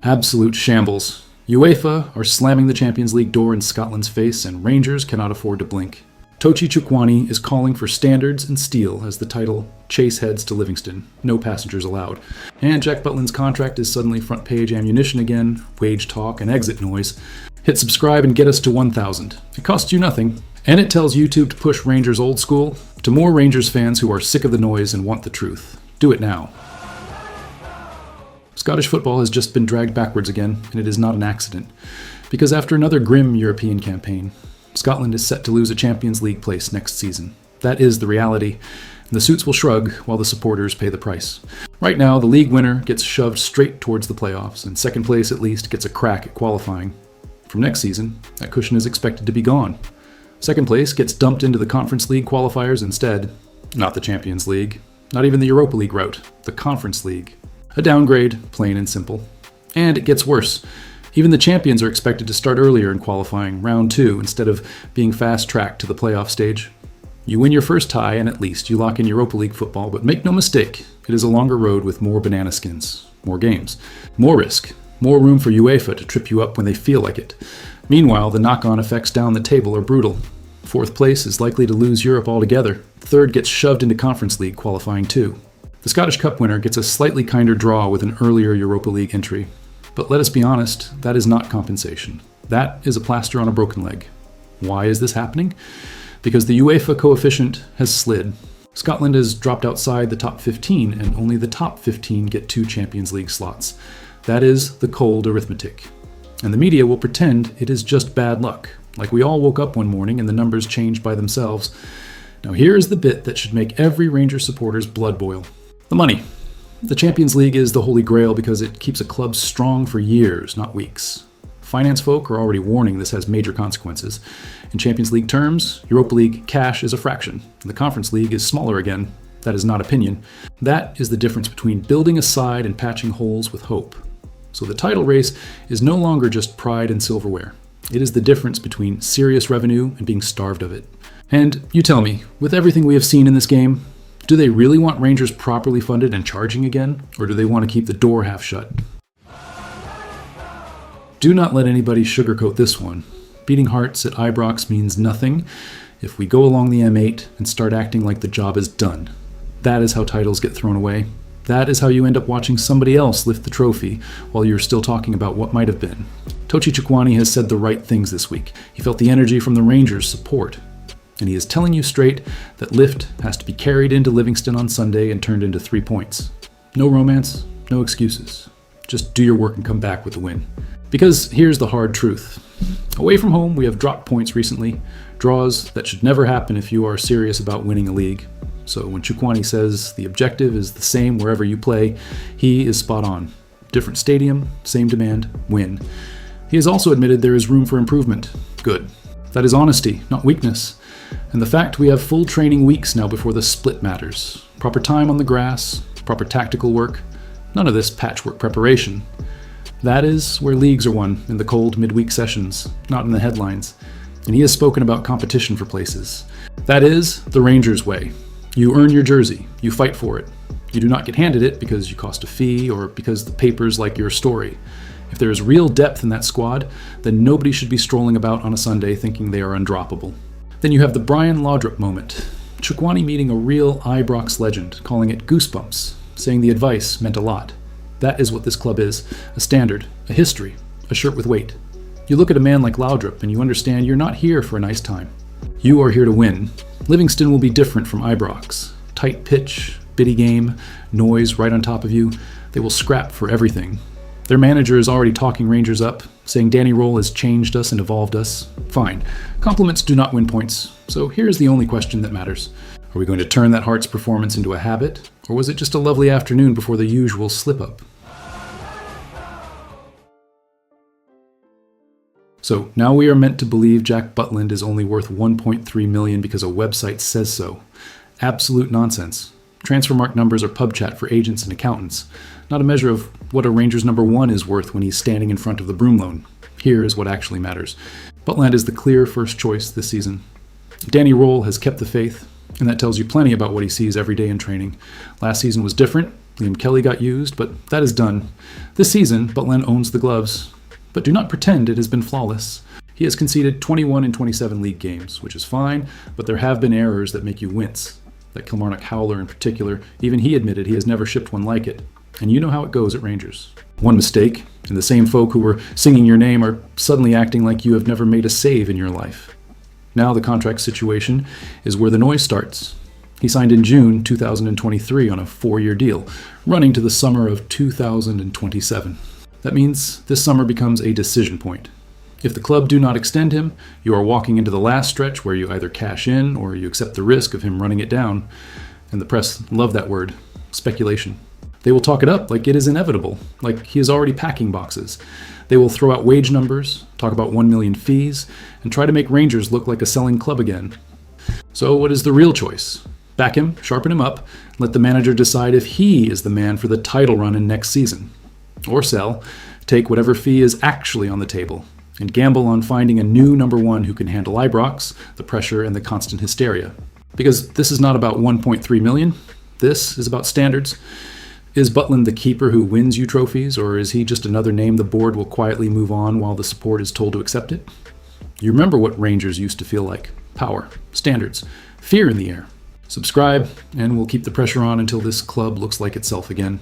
Absolute shambles. Uefa are slamming the Champions League door in Scotland's face, and Rangers cannot afford to blink. Tochi Chukwuani is calling for standards and steel as the title chase heads to Livingston. No passengers allowed. And Jack Butland's contract is suddenly front page ammunition again, wage talk and exit noise. Hit subscribe and get us to 1,000. It costs you nothing. And it tells YouTube to push Rangers old school to more Rangers fans who are sick of the noise and want the truth. Do it now. Scottish football has just been dragged backwards again, and it is not an accident. Because after another grim European campaign, Scotland is set to lose a Champions League place next season. That is the reality, and the suits will shrug while the supporters pay the price. Right now, the league winner gets shoved straight towards the playoffs, and second place at least gets a crack at qualifying. From next season, that cushion is expected to be gone. Second place gets dumped into the Conference League qualifiers instead. Not the Champions League, not even the Europa League route, the Conference League. A downgrade, plain and simple. And it gets worse. Even the champions are expected to start earlier in qualifying, round 2, instead of being fast-tracked to the playoff stage. You win your first tie, and at least you lock in Europa League football, but make no mistake, it is a longer road with more banana skins, more games, more risk, more room for Uefa to trip you up when they feel like it. Meanwhile, the knock-on effects down the table are brutal. Fourth place is likely to lose Europe altogether. Third gets shoved into Conference League qualifying too. The Scottish Cup winner gets a slightly kinder draw with an earlier Europa League entry. But let us be honest, that is not compensation. That is a plaster on a broken leg. Why is this happening? Because the UEFA coefficient has slid. Scotland has dropped outside the top 15, and only the top 15 get 2 Champions League slots. That is the cold arithmetic. And the media will pretend it is just bad luck, like we all woke up one morning and the numbers changed by themselves. Now here is the bit that should make every Rangers supporter's blood boil. The money. The Champions League is the holy grail because it keeps a club strong for years, not weeks. Finance folk are already warning this has major consequences. In Champions League terms, Europa League cash is a fraction, and the Conference League is smaller again. That is not opinion. That is the difference between building a side and patching holes with hope. So the title race is no longer just pride and silverware. It is the difference between serious revenue and being starved of it. And you tell me, with everything we have seen in this game, do they really want Rangers properly funded and charging again, or do they want to keep the door half shut? Do not let anybody sugarcoat this one. Beating Hearts at Ibrox means nothing if we go along the M8 and start acting like the job is done. That is how titles get thrown away. That is how you end up watching somebody else lift the trophy while you're still talking about what might have been. Tochi Chukwuani has said the right things this week. He felt the energy from the Rangers' support. And he is telling you straight that lift has to be carried into Livingston on Sunday and turned into 3 points. No romance, no excuses. Just do your work and come back with the win. Because here's the hard truth. Away from home, we have dropped points recently. Draws that should never happen if you are serious about winning a league. So when Chukwuani says the objective is the same wherever you play, he is spot on. Different stadium, same demand, win. He has also admitted there is room for improvement. Good. That is honesty, not weakness. And the fact we have full training weeks now before the split matters. Proper time on the grass, proper tactical work, none of this patchwork preparation. That is where leagues are won, in the cold midweek sessions, not in the headlines. And he has spoken about competition for places. That is the Rangers way. You earn your jersey, you fight for it. You do not get handed it because you cost a fee or because the papers like your story. If there is real depth in that squad, then nobody should be strolling about on a Sunday thinking they are undroppable. Then you have the Brian Laudrup moment. Chukwuani meeting a real Ibrox legend, calling it goosebumps, saying the advice meant a lot. That is what this club is, a standard, a history, a shirt with weight. You look at a man like Laudrup and you understand you're not here for a nice time. You are here to win. Livingston will be different from Ibrox. Tight pitch, bitty game, noise right on top of you. They will scrap for everything. Their manager is already talking Rangers up, saying Danny Roll has changed us and evolved us. Fine. Compliments do not win points, so here's the only question that matters. Are we going to turn that Hearts performance into a habit, or was it just a lovely afternoon before the usual slip-up? So now we are meant to believe Jack Butland is only worth $1.3 million because a website says so. Absolute nonsense. Transfermarkt numbers are pub chat for agents and accountants, not a measure of what a Rangers number 1 is worth when he's standing in front of the broom loan. Here is what actually matters. Butland is the clear first choice this season. Danny Roll has kept the faith, and that tells you plenty about what he sees every day in training. Last season was different. Liam Kelly got used, but that is done. This season, Butland owns the gloves. But do not pretend it has been flawless. He has conceded 21 in 27 league games, which is fine, but there have been errors that make you wince. That Kilmarnock howler in particular, even he admitted he has never shipped one like it. And you know how it goes at Rangers. One mistake, and the same folk who were singing your name are suddenly acting like you have never made a save in your life. Now the contract situation is where the noise starts. He signed in June 2023 on a 4-year deal, running to the summer of 2027. That means this summer becomes a decision point. If the club do not extend him, you are walking into the last stretch where you either cash in or you accept the risk of him running it down. And the press love that word, speculation. They will talk it up like it is inevitable, like he is already packing boxes. They will throw out wage numbers, talk about 1 million fees, and try to make Rangers look like a selling club again. So what is the real choice? Back him, sharpen him up, let the manager decide if he is the man for the title run in next season. Or sell, take whatever fee is actually on the table, and gamble on finding a new number one who can handle Ibrox, the pressure, and the constant hysteria. Because this is not about 1.3 million, this is about standards. Is Butland the keeper who wins you trophies, or is he just another name the board will quietly move on while the support is told to accept it? You remember what Rangers used to feel like. Power, standards, fear in the air. Subscribe, and we'll keep the pressure on until this club looks like itself again.